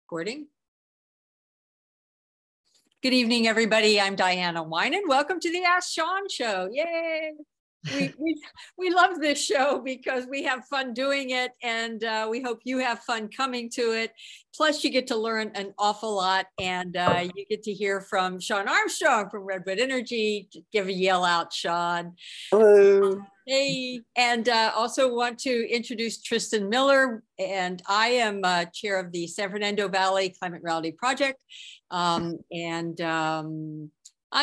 Recording. Good evening, everybody. I'm Diana Winan. Welcome to the Ask Sean Show. Yay! We love this show because we have fun doing it, and we hope you have fun coming to it. Plus, you get to learn an awful lot, and you get to hear from Sean Armstrong from Redwood Energy. Give a yell out, Sean. Hello. Hey, and also want to introduce Tristan Miller, and I am chair of the San Fernando Valley Climate Reality Project, I'm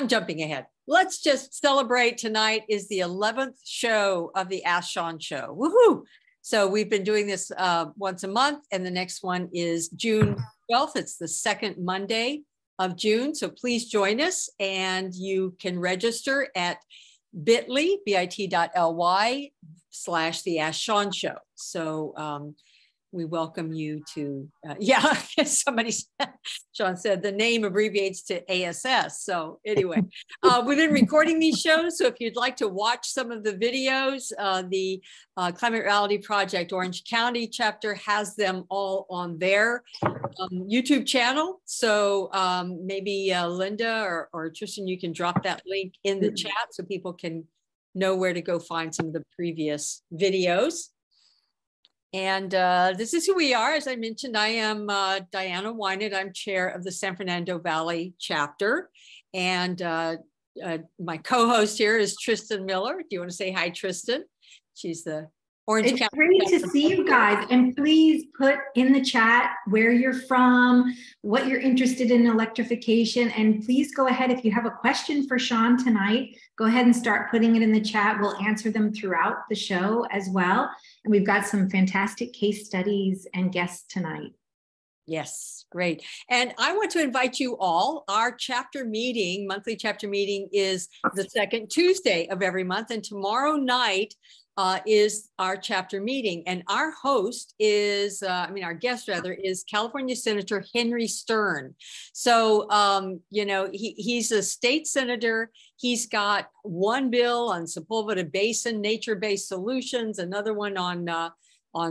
jumping ahead. Let's just celebrate. Tonight is the 11th show of the Ask Sean Show. Woohoo! So we've been doing this once a month, and the next one is June 12th. It's the second Monday of June. So please join us, and you can register at bit.ly/the Ask Sean Show. So we welcome you to, somebody said, Sean said the name abbreviates to ASS. So anyway, we've been recording these shows. So if you'd like to watch some of the videos, the Climate Reality Project Orange County chapter has them all on their YouTube channel. So maybe Linda or Tristan, you can drop that link in the chat so people can know where to go find some of the previous videos. And this is who we are. As I mentioned, I am Diana Winan. I'm chair of the San Fernando Valley chapter. And my co-host here is Tristan Miller. Do you want to say hi, Tristan? She's the Orange County. It's great to see you guys. And please put in the chat where you're from, what you're interested in electrification. And please go ahead, if you have a question for Sean tonight, go ahead and start putting it in the chat. We'll answer them throughout the show as well. And we've got some fantastic case studies and guests tonight. Yes, great. And I want to invite you all. Our chapter meeting, monthly chapter meeting, is the second Tuesday of every month. And tomorrow night is our chapter meeting. And our host is, our guest rather, is California Senator Henry Stern. So, he's a state senator. He's got one bill on Sepulveda Basin nature-based solutions, another one on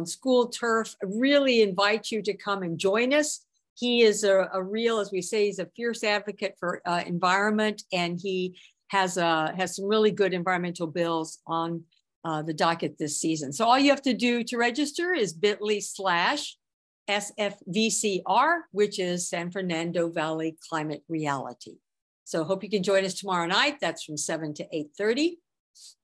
school turf. I really invite you to come and join us. He is a real, as we say, he's a fierce advocate for environment, and he has some really good environmental bills on the docket this season. So all you have to do to register is bit.ly/SFVCR, which is San Fernando Valley Climate Reality. So hope you can join us tomorrow night. That's from 7 to 8:30.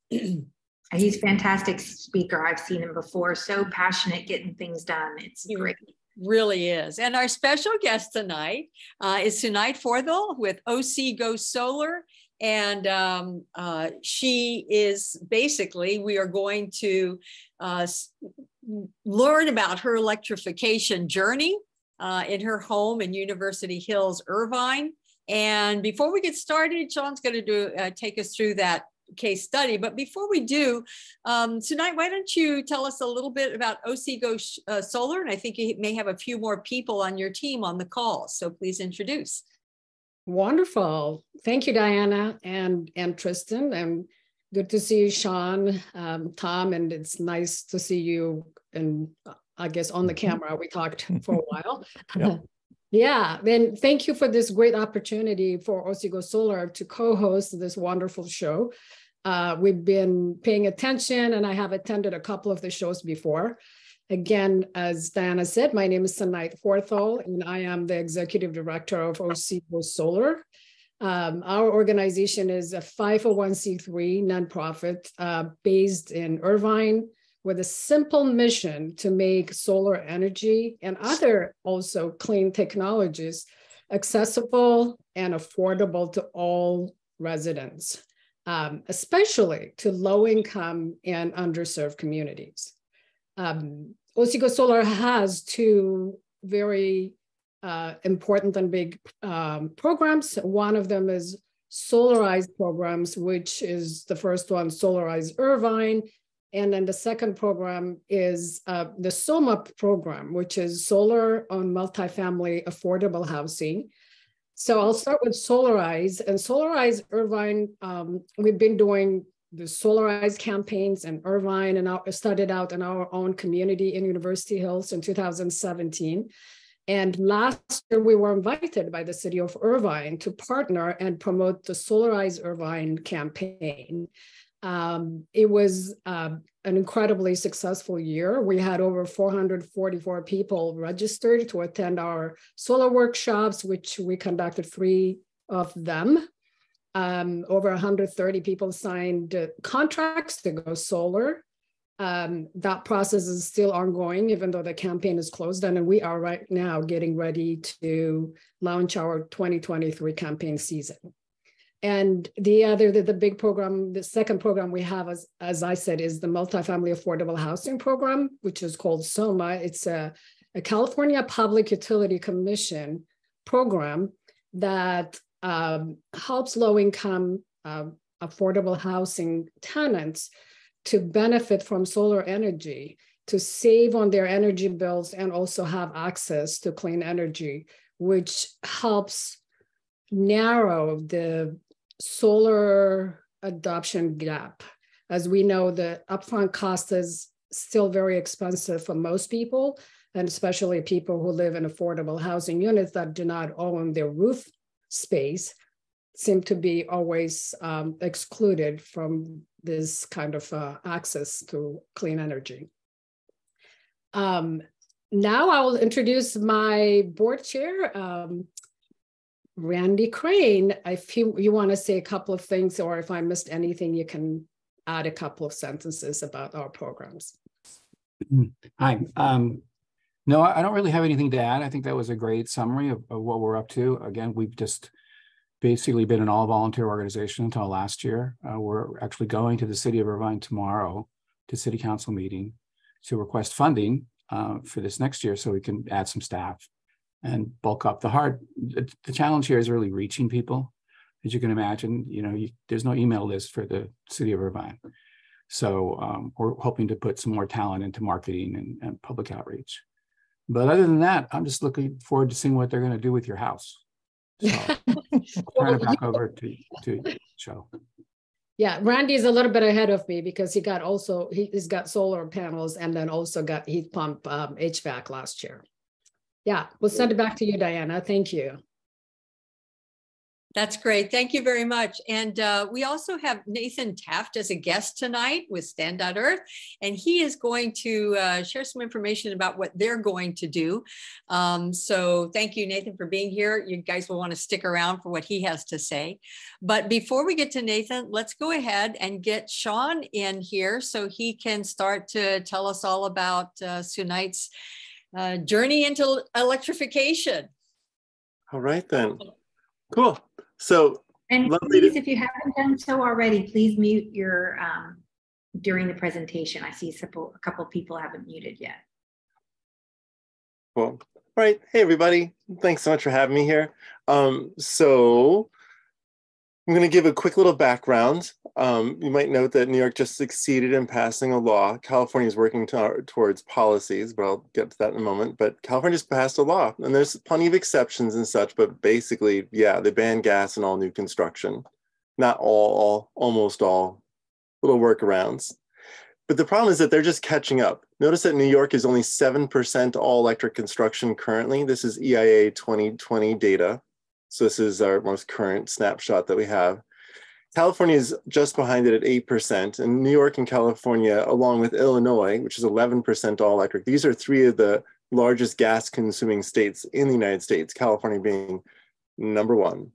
He's a fantastic speaker. I've seen him before. So passionate getting things done. It's great. Really is. And our special guest tonight is Sunite Forthel with OC Go Solar. And she is basically, we are going to learn about her electrification journey in her home in University Hills, Irvine. And before we get started, Sean's going to take us through that case study. But before we do, tonight, why don't you tell us a little bit about OC Go Solar? And I think you may have a few more people on your team on the call. So please introduce. Wonderful. Thank you, Diana and Tristan. And good to see you, Sean, Tom, and it's nice to see you. And I guess on the camera, we talked for a while. Yeah, then thank you for this great opportunity for OC Go Solar to co-host this wonderful show. We've been paying attention, and I have attended a couple of the shows before. Again, as Diana said, my name is Sunite Forthel, and I am the executive director of OC Go Solar. Our organization is a 501c3 nonprofit based in Irvine, with a simple mission to make solar energy and other also clean technologies accessible and affordable to all residents, especially to low-income and underserved communities. OC Go Solar has two very important and big programs. One of them is Solarize programs, which is the first one, Solarize Irvine. And then the second program is the SOMA program, which is Solar on Multifamily Affordable Housing. So I'll start with Solarize. And Solarize Irvine, we've been doing the Solarize campaigns in Irvine, and started out in our own community in University Hills in 2017. And last year, we were invited by the city of Irvine to partner and promote the Solarize Irvine campaign. It was an incredibly successful year. We had over 444 people registered to attend our solar workshops, which we conducted 3 of them. Over 130 people signed contracts to go solar. That process is still ongoing, even though the campaign is closed. And we are right now getting ready to launch our 2023 campaign season. And the big program, the second program we have, as I said, is the Multifamily Affordable Housing Program, which is called SOMA. It's a California Public Utility Commission program that helps low-income affordable housing tenants to benefit from solar energy, to save on their energy bills, and also have access to clean energy, which helps narrow the solar adoption gap. As we know, the upfront cost is still very expensive for most people, and especially people who live in affordable housing units that do not own their roof space seem to be always excluded from this kind of access to clean energy. Now I will introduce my board chair, Randy Crane. If you want to say a couple of things, or if I missed anything, you can add a couple of sentences about our programs. Hi. No, I don't really have anything to add. I think that was a great summary of what we're up to. Again, we've just basically been an all-volunteer organization until last year. We're actually going to the city of Irvine tomorrow to city council meeting to request funding for this next year so we can add some staff and bulk up. The challenge here is really reaching people. As you can imagine, there's no email list for the city of Irvine. So we're hoping to put some more talent into marketing and public outreach. But other than that, I'm just looking forward to seeing what they're going to do with your house. So turn it back over to Joe. Yeah, Randy's a little bit ahead of me because he's got solar panels and then also got heat pump HVAC last year. Yeah, we'll send it back to you, Diana. Thank you. That's great. Thank you very much. And we also have Nathan Taft as a guest tonight with Stand.Earth, and he is going to share some information about what they're going to do. So thank you, Nathan, for being here. You guys will want to stick around for what he has to say. But before we get to Nathan, let's go ahead and get Sean in here so he can start to tell us all about Sunite's journey into electrification. All right, then. Cool. So, and please, if you haven't done so already, please mute your during the presentation. I see a couple people haven't muted yet. Cool. All right. Hey, everybody. Thanks so much for having me here. So I'm going to give a quick little background. You might note that New York just succeeded in passing a law. California is working towards policies, but I'll get to that in a moment. But California just passed a law, and there's plenty of exceptions and such, but basically, yeah, they ban gas in all new construction. Not all, almost all, little workarounds. But the problem is that they're just catching up. Notice that New York is only 7% all electric construction currently. This is EIA 2020 data. So this is our most current snapshot that we have. California is just behind it at 8%, and New York and California, along with Illinois, which is 11% all electric. These are 3 of the largest gas consuming states in the United States, California being number 1.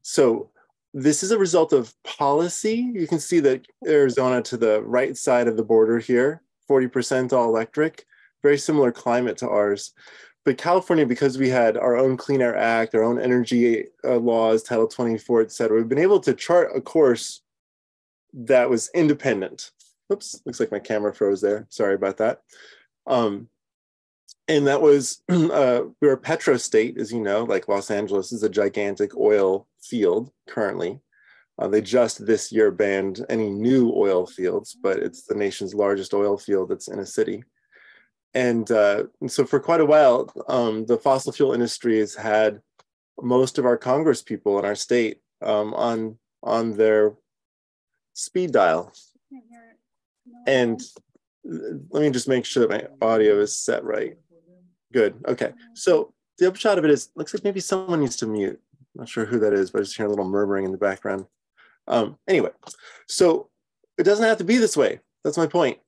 So this is a result of policy. You can see that Arizona to the right side of the border here, 40% all electric, very similar climate to ours. But California, because we had our own Clean Air Act, our own energy laws, Title 24, et cetera, we've been able to chart a course that was independent. Oops, looks like my camera froze there. Sorry about that. And that was, we're a petro state, as you know, like Los Angeles is a gigantic oil field currently. They just this year banned any new oil fields, but it's the nation's largest oil field that's in a city. And so for quite a while, the fossil fuel industry has had most of our Congress people in our state on their speed dial. And let me just make sure that my audio is set right. Good. Okay. So the upshot of it is, looks like maybe someone needs to mute. I'm not sure who that is, but I just hear a little murmuring in the background. Anyway, so it doesn't have to be this way. That's my point.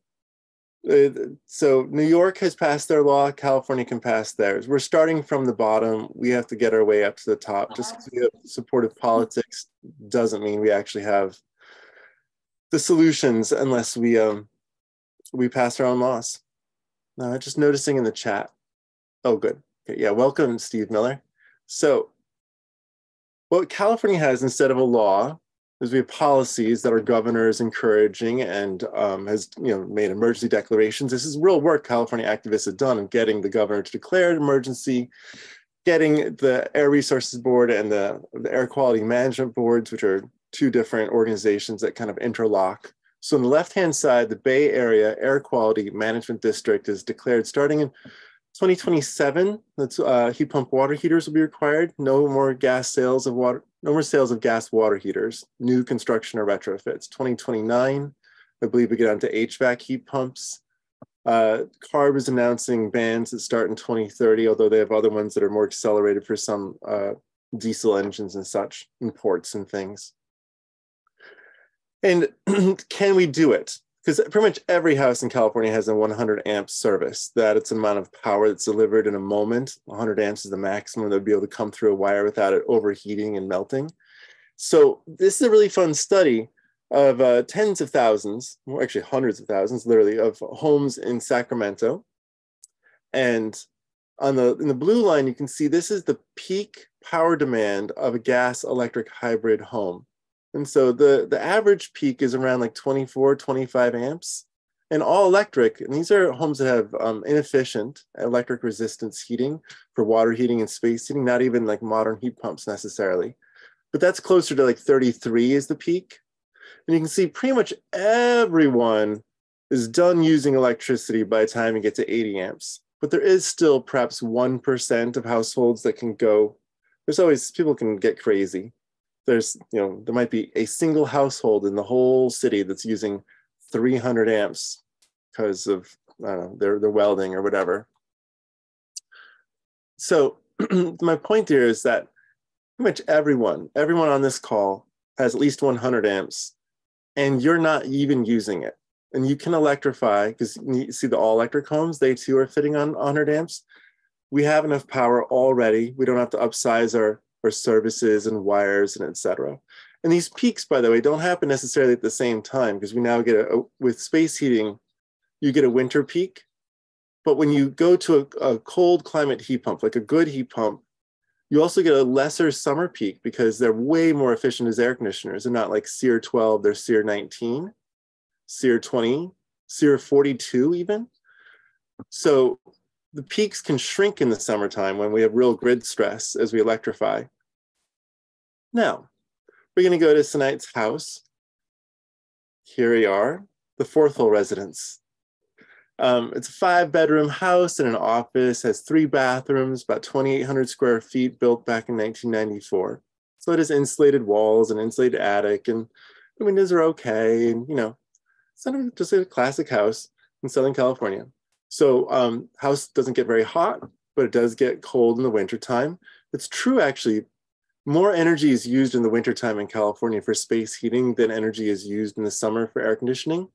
So New York has passed their law. California can pass theirs. We're starting from the bottom. We have to get our way up to the top. Just because we have supportive politics doesn't mean we actually have the solutions unless we pass our own laws. Just noticing in the chat. Oh, good. Okay, yeah, welcome, Steve Miller. So what California has instead of a law is we have policies that our governor is encouraging and has made emergency declarations. This is real work California activists have done in getting the governor to declare an emergency, getting the Air Resources Board and the Air Quality Management Boards, which are two different organizations that kind of interlock. So on the left-hand side, the Bay Area Air Quality Management District is declared starting in 2027, that's heat pump water heaters will be required. No more gas sales of water, no more sales of gas water heaters, new construction or retrofits. 2029, I believe we get onto HVAC heat pumps. CARB is announcing bans that start in 2030, although they have other ones that are more accelerated for some diesel engines and such, imports and things. And can we do it? Because pretty much every house in California has a 100 amp service. That it's an amount of power that's delivered in a moment. 100 amps is the maximum that would be able to come through a wire without it overheating and melting. So this is a really fun study of tens of thousands, or actually hundreds of thousands, literally, of homes in Sacramento. And in the blue line, you can see this is the peak power demand of a gas electric hybrid home. And so the average peak is around like 24, 25 amps and all electric. And these are homes that have inefficient electric resistance heating for water heating and space heating, not even like modern heat pumps necessarily. But that's closer to like 33 is the peak. And you can see pretty much everyone is done using electricity by the time you get to 80 amps. But there is still perhaps 1% of households that can go. There's always, people can get crazy. There's, there might be a single household in the whole city that's using 300 amps because of, I don't know, their welding or whatever. So my point here is that pretty much everyone on this call has at least 100 amps and you're not even using it. And you can electrify, because you see the all electric homes, they too are fitting on 100 amps. We have enough power already. We don't have to upsize our services and wires and et cetera. And these peaks, by the way, don't happen necessarily at the same time, because we now get with space heating, you get a winter peak. But when you go to a cold climate heat pump, like a good heat pump, you also get a lesser summer peak because they're way more efficient as air conditioners. They're not like SEER 12, they're SEER 19, SEER 20, SEER 42 even. So the peaks can shrink in the summertime when we have real grid stress as we electrify. Now, we're going to go to tonight's house. Here we are, the Forthwell residence. It's a 5-bedroom house and an office, has 3 bathrooms, about 2,800 square feet, built back in 1994. So it has insulated walls and insulated attic, and the windows are okay. And, it's not just a classic house in Southern California. So house doesn't get very hot, but it does get cold in the wintertime. It's true, actually, more energy is used in the wintertime in California for space heating than energy is used in the summer for air conditioning.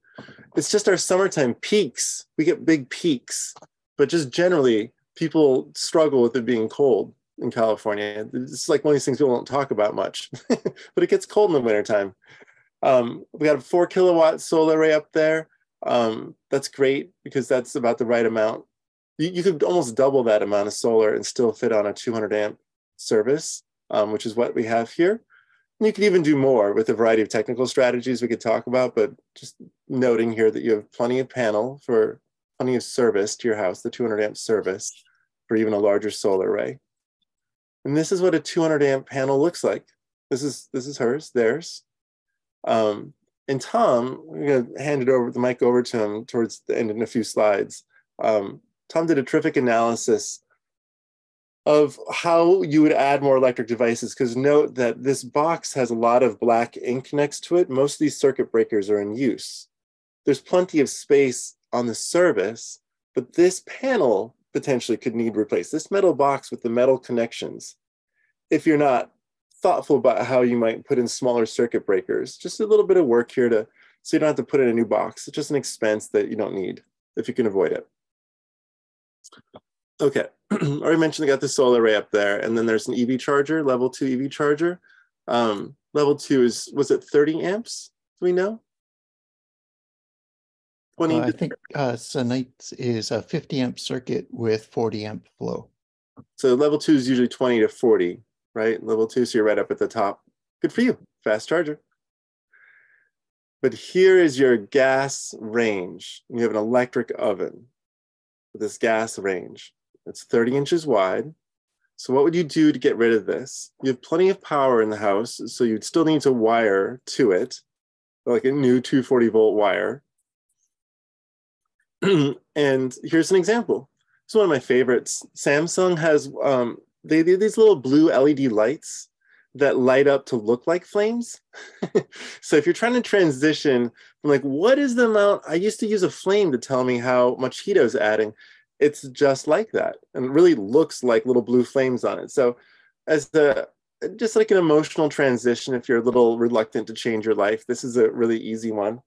It's just our summertime peaks. We get big peaks, but just generally, people struggle with it being cold in California. It's like one of these things people don't talk about much, but it gets cold in the wintertime. We got a 4 kilowatt solar array up there. That's great because that's about the right amount. You could almost double that amount of solar and still fit on a 200 amp service, which is what we have here. And you could even do more with a variety of technical strategies we could talk about, but just noting here that you have plenty of panel for plenty of service to your house, the 200 amp service for even a larger solar array. And this is what a 200 amp panel looks like. This is hers, theirs. And Tom, we're going to hand the mic over to him towards the end in a few slides. Tom did a terrific analysis of how you would add more electric devices, because note that this box has a lot of black ink next to it. Most of these circuit breakers are in use. There's plenty of space on the service, but this panel potentially could need replaced. This metal box with the metal connections, if you're not thoughtful about how you might put in smaller circuit breakers, just a little bit of work here so you don't have to put in a new box. It's just an expense that you don't need if you can avoid it. Okay, I already mentioned I got the solar array up there, and then there's an EV charger, level 2 EV charger. Level 2 was it 30 amps? Do we know? 20? I think Sonite is a 50 amp circuit with 40 amp flow. So level 2 is usually 20 to 40, right? Level 2, so you're right up at the top. Good for you, fast charger. But here is your gas range. You have an electric oven with this gas range. It's 30 inches wide. So what would you do to get rid of this? You have plenty of power in the house, so you'd still need to wire to it, like a new 240 volt wire. And here's an example. It's one of my favorites. Samsung has, they do these little blue LED lights that light up to look like flames. So if you're trying to transition from like, what is the amount? I used to use a flame to tell me how much heat I was adding. It's just like that. And it really looks like little blue flames on it. So as just like an emotional transition, if you're a little reluctant to change your life, this is a really easy one.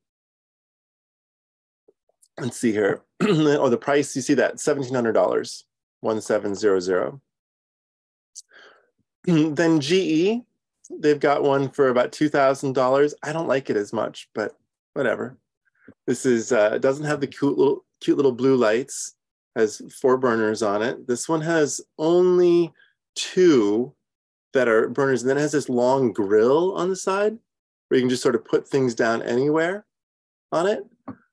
Let's see here. Oh, the price, you see that, $1,700, 1700. Then GE, they've got one for about $2,000. I don't like it as much, but whatever. This is, it doesn't have the cute little blue lights, has 4 burners on it. This one has only 2 that are burners, and then it has this long grill on the side where you can just sort of put things down anywhere on it.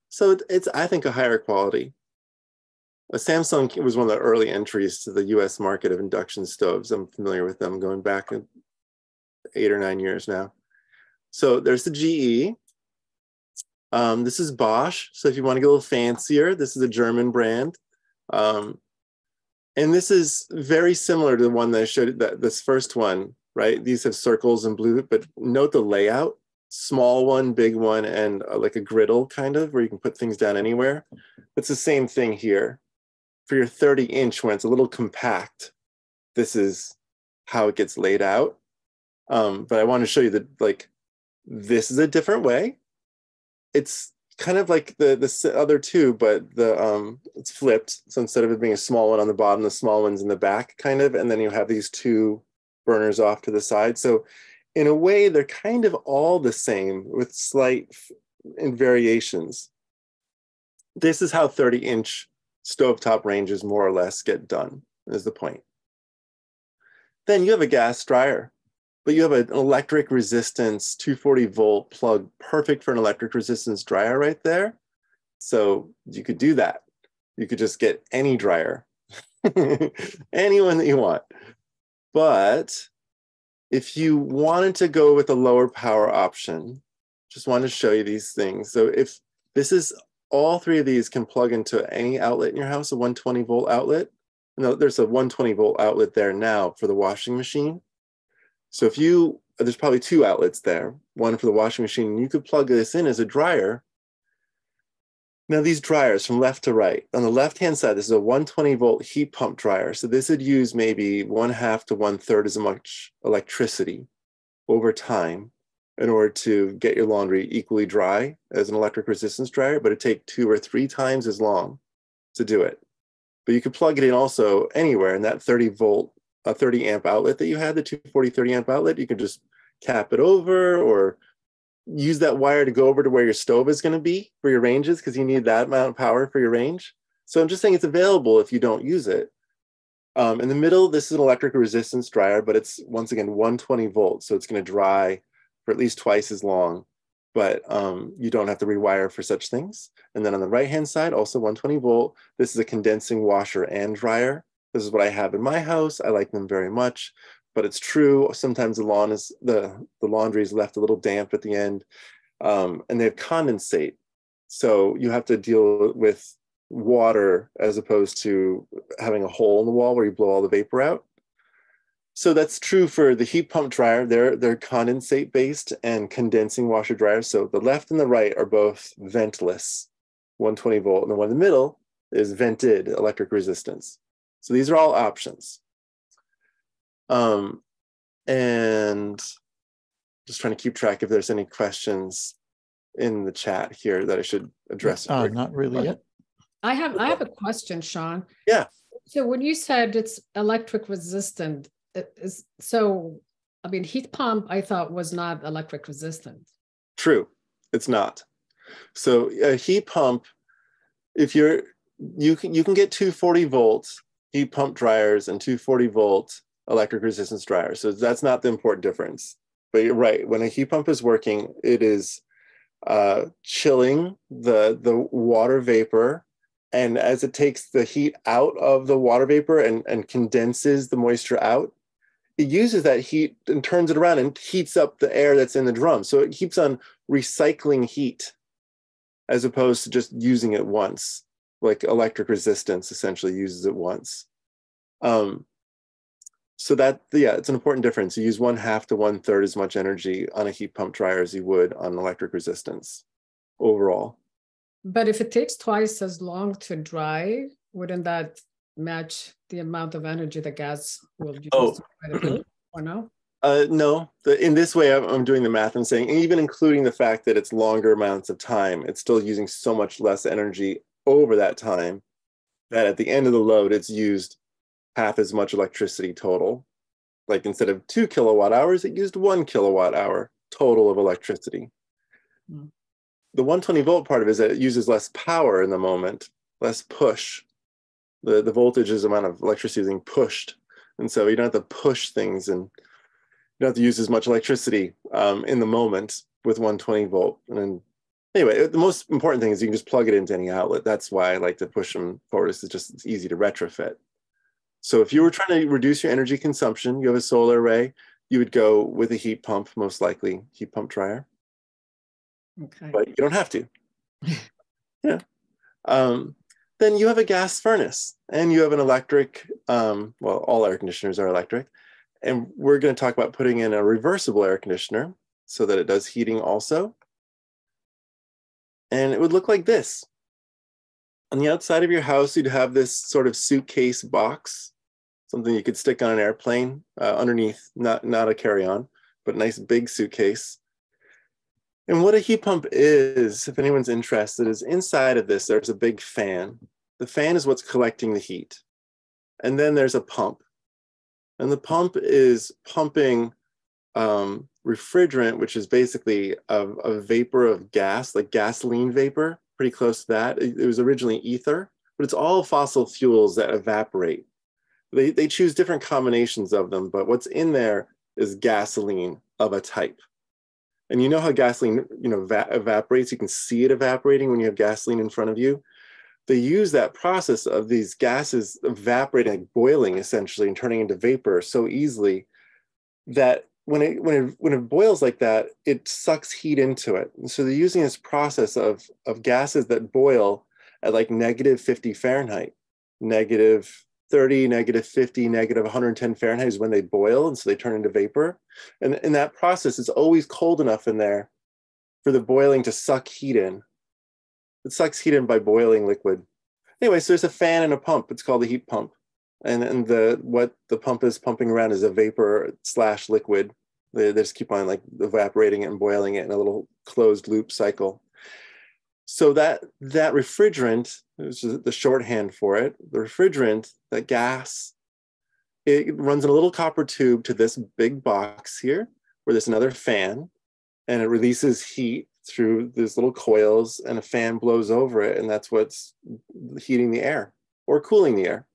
So it's, I think, a higher quality. Samsung was one of the early entries to the US market of induction stoves. I'm familiar with them going back 8 or 9 years now. So there's the GE. This is Bosch. So if you want to get a little fancier, this is a German brand. And this is very similar to the one that I showed, this first one, right? These have circles and blue, but note the layout. Small one, big one, and like a griddle kind of, where you can put things down anywhere. It's the same thing here. For your 30-inch, when it's a little compact, this is how it gets laid out. But I want to show you that, like, this is a different way. It's kind of like the other two, but it's flipped. So instead of it being a small one on the bottom, the small one's in the back, kind of, and then you have these 2 burners off to the side. So in a way, they're kind of all the same with slight variations. This is how 30-inch stovetop ranges more or less get done, is the point. Then you have a gas dryer, but you have an electric resistance 240 volt plug, perfect for an electric resistance dryer right there. So you could do that. You could just get any dryer, anyone that you want. But if you wanted to go with a lower power option, just want to show you these things. So if this is, all 3 of these can plug into any outlet in your house, a 120 volt outlet. No, there's a 120 volt outlet there now for the washing machine. So if you, there's probably 2 outlets there, one for the washing machine, and you could plug this in as a dryer. Now these dryers from left to right, on the left-hand side, this is a 120 volt heat pump dryer. So this would use maybe 1/2 to 1/3 as much electricity over time in order to get your laundry equally dry as an electric resistance dryer, but it'd take 2 or 3 times as long to do it. But you could plug it in also anywhere in that 30 volt, 30 amp outlet that you had, the 240 30 amp outlet. You could just cap it over or use that wire to go over to where your stove is going to be for your ranges, because you need that amount of power for your range. So I'm just saying it's available if you don't use it. In the middle, this is an electric resistance dryer, but it's, once again, 120 volts. So it's going to dry for at least twice as long, but you don't have to rewire for such things. And then on the right-hand side, also 120 volt, this is a condensing washer and dryer. This is what I have in my house. I like them very much. But it's true, sometimes the laundry is left a little damp at the end, and they have condensate. So you have to deal with water as opposed to having a hole in the wall where you blow all the vapor out. So that's true for the heat pump dryer. They're condensate based and condensing washer dryers. So the left and the right are both ventless, 120 volt, and the one in the middle is vented electric resistance. So these are all options. And just trying to keep track if there's any questions in the chat here that I should address. Not really yet. I have a question, Sean. Yeah. So when you said it's electric resistant, so I mean, heat pump I thought was not electric resistant. True, it's not. So a heat pump, if you can get 240 volts heat pump dryers and 240 volt electric resistance dryers. So that's not the important difference. But you're right. When a heat pump is working, it is chilling the water vapor. And as it takes the heat out of the water vapor and condenses the moisture out, it uses that heat and turns it around and heats up the air that's in the drum. So it keeps on recycling heat as opposed to just using it once, like electric resistance essentially uses it once. So that, yeah, it's an important difference. You use 1/2 to 1/3 as much energy on a heat pump dryer as you would on electric resistance overall. But if it takes twice as long to dry, wouldn't that match the amount of energy the gas will use to dry the clothes, or no? No, in this way, I'm doing the math and saying, even including the fact that it's longer amounts of time, it's still using so much less energy over that time that at the end of the load, it's used half as much electricity total. Like instead of 2 kilowatt hours, it used 1 kilowatt hour total of electricity. Mm. The 120 volt part of it is that it uses less power in the moment, less push. The voltage is the amount of electricity being pushed. And so you don't have to push things and you don't have to use as much electricity in the moment with 120 volt. And then, anyway, the most important thing is you can just plug it into any outlet. That's why I like to push them forward. It's easy to retrofit. So if you were trying to reduce your energy consumption, you have a solar array, you would go with a heat pump, most likely heat pump dryer. Okay. But you don't have to. Yeah. Then you have a gas furnace and you have an electric, well, all air conditioners are electric. And we're going to talk about putting in a reversible air conditioner so that it does heating also. And it would look like this. On the outside of your house, you'd have this sort of suitcase box, something you could stick on an airplane underneath, not a carry-on, but a nice big suitcase. And what a heat pump is, if anyone's interested, is inside of this, there's a big fan. The fan is what's collecting the heat. And then there's a pump. And the pump is pumping refrigerant, which is basically a vapor of gas, like gasoline vapor, pretty close to that. It was originally ether, but it's all fossil fuels that evaporate. They choose different combinations of them, but what's in there is gasoline of a type. And you know how gasoline, evaporates? You can see it evaporating when you have gasoline in front of you. They use that process of these gases evaporating, like boiling essentially, and turning into vapor so easily that when it boils like that, it sucks heat into it. And so they're using this process of gases that boil at like -50 Fahrenheit, -30, -50, -110 Fahrenheit is when they boil, and so they turn into vapor. And in that process, it's always cold enough in there for the boiling to suck heat in. It sucks heat in by boiling liquid. Anyway, so there's a fan and a pump. It's called a heat pump. And what the pump is pumping around is a vapor/liquid. They just keep on like evaporating it and boiling it in a little closed loop cycle. So that refrigerant, which is the shorthand for it, the refrigerant, that gas, it runs in a little copper tube to this big box here, where there's another fan, and it releases heat through these little coils, and a fan blows over it, and that's what's heating the air or cooling the air.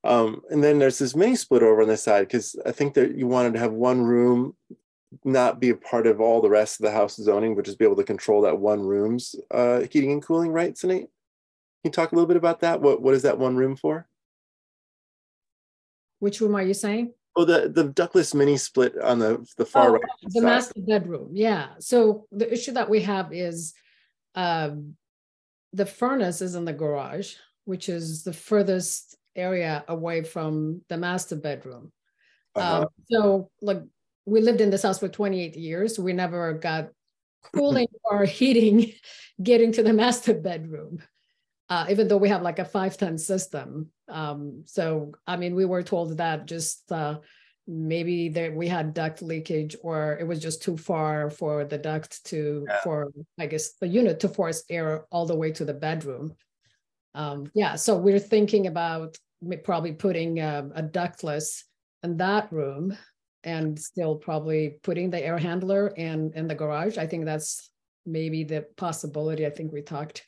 And then there's this mini split over on this side, because I think that you wanted to have one room not be a part of all the rest of the house zoning, but just be able to control that one room's heating and cooling, right, Sinead? Can you talk a little bit about that? What is that one room for? Which room are you saying? Oh, the ductless mini split on the far right the side. master bedroom. Yeah. So the issue that we have is the furnace is in the garage, which is the furthest area away from the master bedroom. So like we lived in this house for 28 years. We never got cooling or heating getting to the master bedroom. even though we have like a 5-ton system. So, I mean, we were told that just maybe there we had duct leakage, or it was just too far for the duct to, for, I guess, the unit to force air all the way to the bedroom. Yeah, so we're thinking about probably putting a ductless in that room, and still probably putting the air handler in the garage. I think that's maybe the possibility I think we talked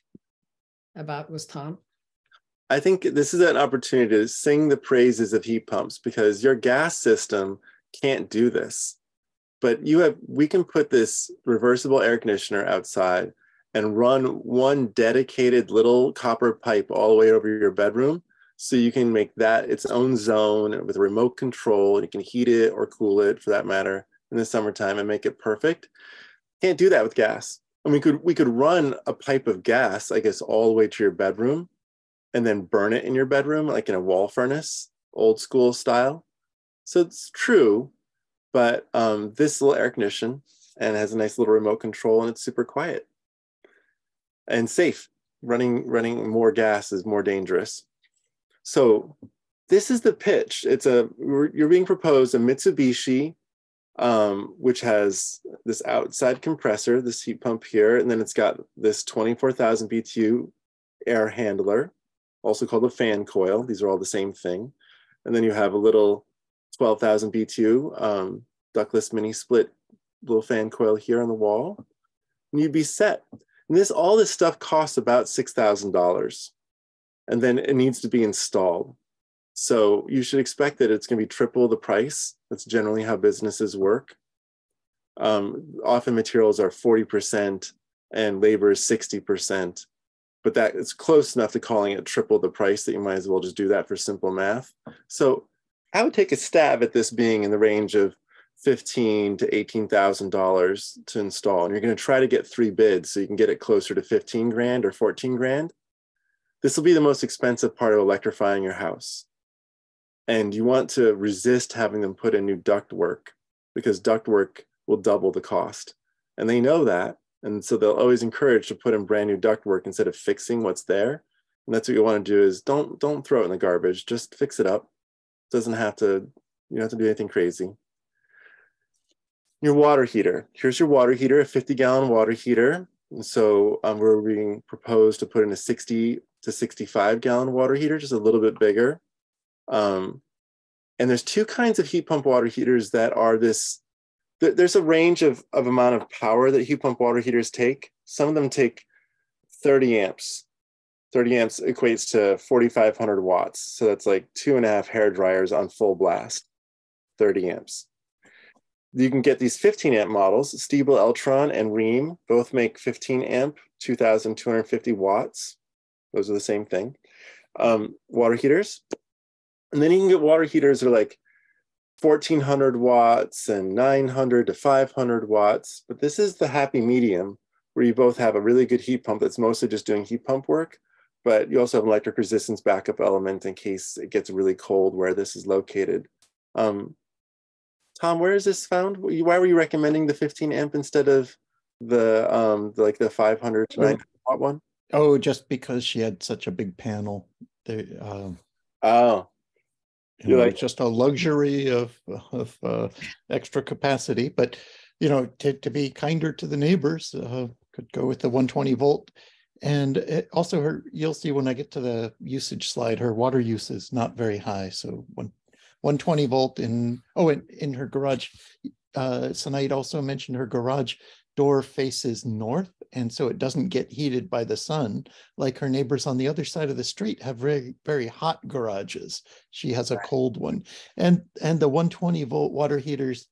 about was Tom. I think this is an opportunity to sing the praises of heat pumps, because your gas system can't do this. But we can put this reversible air conditioner outside and run one dedicated little copper pipe all the way over your bedroom. So you can make that its own zone with a remote control, and you can heat it or cool it, for that matter, in the summertime and make it perfect. Can't do that with gas. And we could run a pipe of gas, I guess, all the way to your bedroom, and then burn it in your bedroom, like in a wall furnace, old school style. So it's true, but this little air condition, and it has a nice little remote control, and it's super quiet and safe. Running more gas is more dangerous. So this is the pitch. You're being proposed a Mitsubishi, which has this outside compressor, this heat pump here, and then it's got this 24,000 BTU air handler, also called a fan coil. These are all the same thing. And then you have a little 12,000 BTU ductless mini split little fan coil here on the wall, and you'd be set. And all this stuff costs about $6,000, and then it needs to be installed. So you should expect that it's going to be triple the price. That's generally how businesses work. Often materials are 40% and labor is 60%. But that is close enough to calling it triple the price that you might as well just do that for simple math. So I would take a stab at this being in the range of $15,000 to $18,000 to install. And you're going to try to get 3 bids so you can get it closer to 15 grand or 14 grand. This will be the most expensive part of electrifying your house. And you want to resist having them put in new ductwork, because ductwork will double the cost. And they know that. And so they'll always encourage to put in brand new ductwork instead of fixing what's there. And that's what you want to do, is don't throw it in the garbage, just fix it up. You don't have to do anything crazy. Your water heater. Here's your water heater, a 50-gallon water heater. And so we're being proposed to put in a 60 to 65-gallon water heater, just a little bit bigger. And there's 2 kinds of heat pump water heaters that are this. There's a range of amount of power that heat pump water heaters take. Some of them take 30 amps. 30 amps equates to 4,500 watts. So that's like 2.5 hair dryers on full blast, 30 amps. You can get these 15 amp models. Stiebel Eltron and Rheem both make 15 amp, 2,250 watts. Those are the same thing. Water heaters. And then you can get water heaters that are like 1,400 watts and 900 to 500 watts. But this is the happy medium, where you both have a really good heat pump that's mostly just doing heat pump work, but you also have an electric resistance backup element in case it gets really cold where this is located. Tom, where is this found? Why were you recommending the 15 amp instead of the 500 to 900 watt one? Oh, just because she had such a big panel. Oh. It's just a luxury of extra capacity, but to be kinder to the neighbors, could go with the 120 volt. And also you'll see when I get to the usage slide, her water use is not very high. So 120 volt in her garage. Sinead also mentioned her garage door faces north, and so it doesn't get heated by the sun like her neighbors on the other side of the street have very, very hot garages. She has a cold one. And the 120 volt water heaters,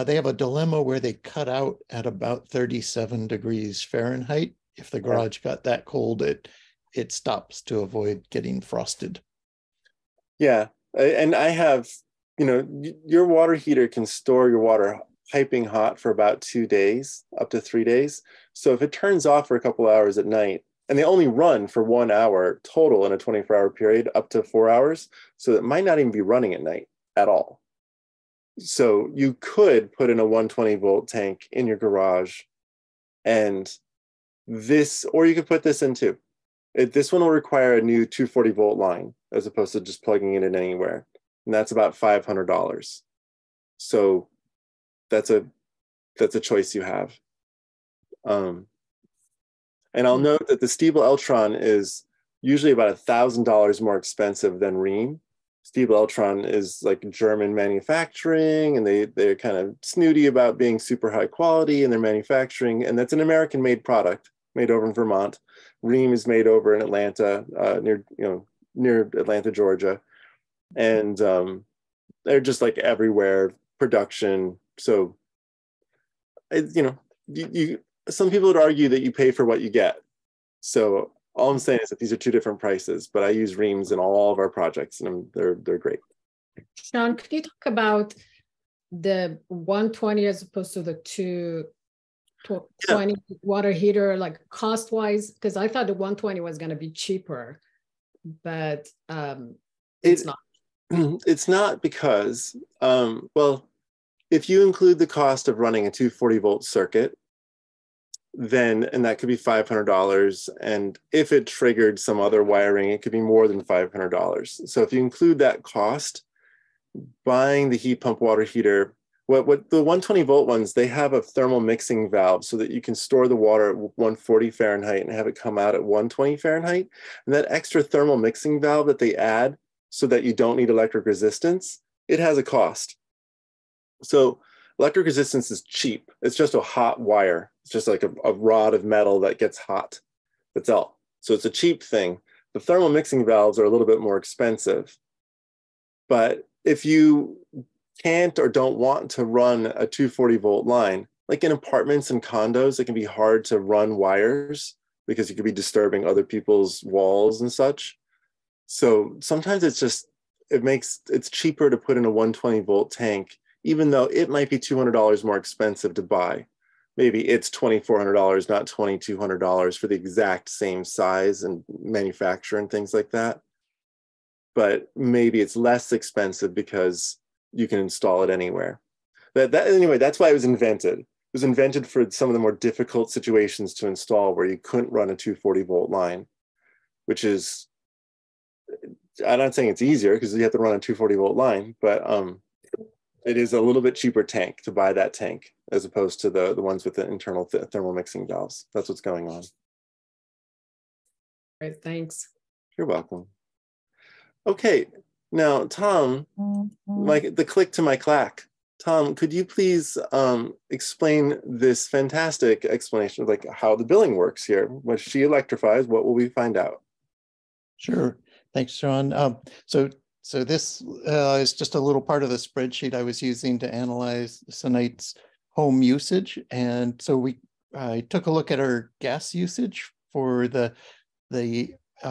they have a dilemma where they cut out at about 37 degrees Fahrenheit. If the garage got that cold, it stops to avoid getting frosted. Yeah, and I have, your water heater can store your water piping hot for about 2 days, up to 3 days. So if it turns off for a couple hours at night, and they only run for 1 hour total in a 24-hour period, up to 4 hours, so it might not even be running at night at all. So you could put in a 120 volt tank in your garage, and or you could put this in too. This one will require a new 240 volt line as opposed to just plugging it in anywhere. And that's about $500. So that's a choice you have. And I'll note that the Stiebel Eltron is usually about $1,000 more expensive than Rheem. Stiebel Eltron is like German manufacturing, and they're kind of snooty about being super high quality in their manufacturing, and that's an American-made product made over in Vermont. Rheem is made over in Atlanta, near Atlanta, Georgia, and they're just like everywhere production. So, some people would argue that you pay for what you get. So all I'm saying is that these are two different prices, but I use Rheems in all of our projects, and they're great. Sean, could you talk about the 120 as opposed to the 220 water heater, like cost-wise? Because I thought the 120 was going to be cheaper, but it's not. It's not because, well, if you include the cost of running a 240 volt circuit, and that could be $500. And if it triggered some other wiring, it could be more than $500. So if you include that cost, buying the heat pump water heater, what the 120 volt ones, they have a thermal mixing valve so that you can store the water at 140 Fahrenheit and have it come out at 120 Fahrenheit. And that extra thermal mixing valve that they add so that you don't need electric resistance, it has a cost. So electric resistance is cheap. It's just a hot wire. It's just like a rod of metal that gets hot. That's all. So it's a cheap thing. The thermal mixing valves are a little bit more expensive. But if you can't or don't want to run a 240 volt line, like in apartments and condos, it can be hard to run wires because you could be disturbing other people's walls and such. So sometimes it's cheaper to put in a 120 volt tank, even though it might be $200 more expensive to buy. Maybe it's $2,400, not $2,200 for the exact same size and manufacture and things like that. But maybe it's less expensive because you can install it anywhere. Anyway, that's why it was invented. It was invented for some of the more difficult situations to install where you couldn't run a 240 volt line, which is, I'm not saying it's easier because you have to run a 240 volt line, but it is a little bit cheaper tank to buy that tank as opposed to the ones with the internal thermal mixing valves. That's what's going on. Great, thanks. You're welcome. Okay, now Tom, the click to my clack. Tom, could you please explain this fantastic explanation of like how the billing works here? When she electrifies, what will we find out? Sure, thanks, Sean. So this is just a little part of the spreadsheet I was using to analyze Sonite's home usage. And so I took a look at our gas usage for the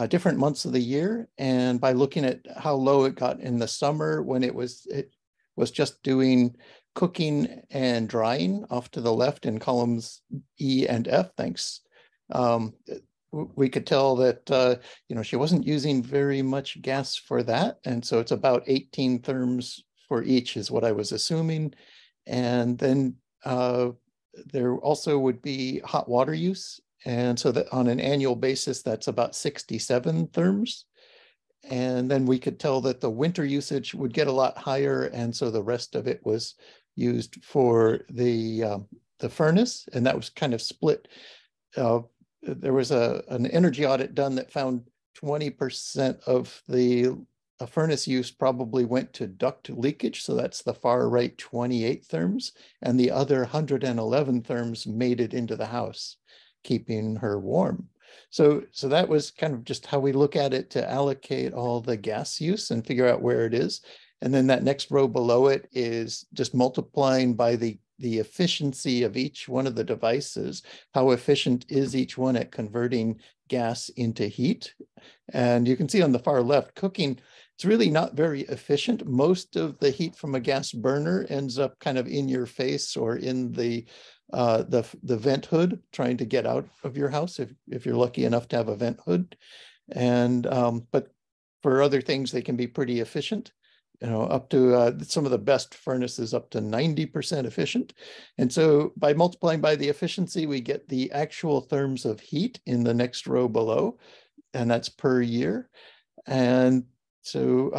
different months of the year. And by looking at how low it got in the summer when it was just doing cooking and drying off to the left in columns E and F, thanks. We could tell that she wasn't using very much gas for that, and so it's about 18 therms for each is what I was assuming. And then there also would be hot water use, and so that on an annual basis that's about 67 therms. And then we could tell that the winter usage would get a lot higher, and so the rest of it was used for the furnace, and that was kind of split. There was an energy audit done that found 20% of the furnace use probably went to duct leakage. So that's the far right 28 therms, and the other 111 therms made it into the house, keeping her warm. So that was kind of just how we look at it to allocate all the gas use and figure out where it is. And then that next row below it is just multiplying by the efficiency of each one of the devices. How efficient is each one at converting gas into heat? And you can see on the far left, cooking, it's really not very efficient. Most of the heat from a gas burner ends up kind of in your face or in the vent hood, trying to get out of your house if you're lucky enough to have a vent hood. And but for other things, they can be pretty efficient. Up to some of the best furnaces up to 90% efficient. And so by multiplying by the efficiency, we get the actual therms of heat in the next row below. and that's per year. And so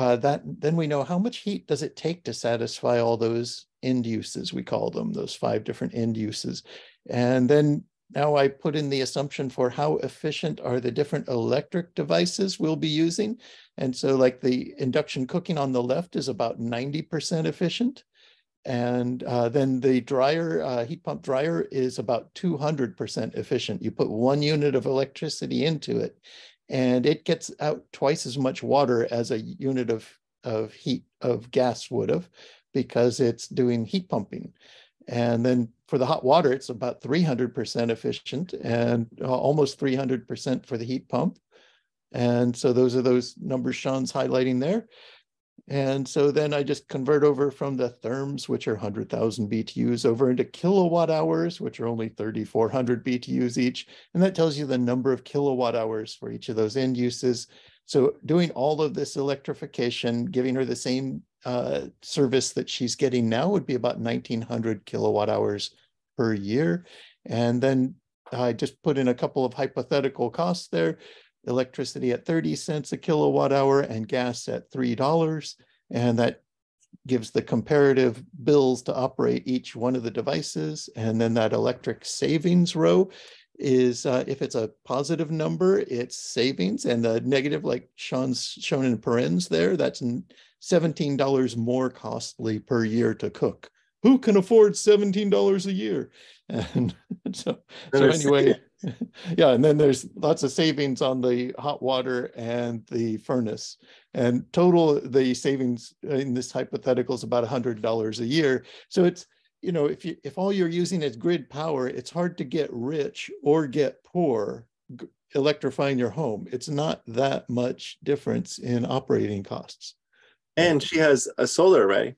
then we know how much heat does it take to satisfy all those end uses, we call them, those 5 different end uses. And then now I put in the assumption for how efficient are the different electric devices we'll be using. And so like the induction cooking on the left is about 90% efficient. And then the dryer, heat pump dryer is about 200% efficient. You put 1 unit of electricity into it, and it gets out twice as much water as a unit of heat of gas would have, because it's doing heat pumping. And then for the hot water, it's about 300% efficient, and almost 300% for the heat pump. And so those are those numbers Sean's highlighting there. And so then I just convert over from the therms, which are 100,000 BTUs, over into kilowatt hours, which are only 3,400 BTUs each. And that tells you the number of kilowatt hours for each of those end uses. So doing all of this electrification, giving her the same service that she's getting now would be about 1,900 kilowatt hours per year. And then I just put in a couple of hypothetical costs there. Electricity at 30 cents a kilowatt hour and gas at $3. And that gives the comparative bills to operate each one of the devices. And then that electric savings row is, if it's a positive number, it's savings, and the negative, like Sean's shown in parens there, that's $17 more costly per year to cook. Who can afford $17 a year? And so anyway, yeah, and then there's lots of savings on the hot water and the furnace. And total, the savings in this hypothetical is about $100 a year. So it's, you know, if all you're using is grid power, it's hard to get rich or get poor electrifying your home. It's not that much difference in operating costs. And she has a solar array.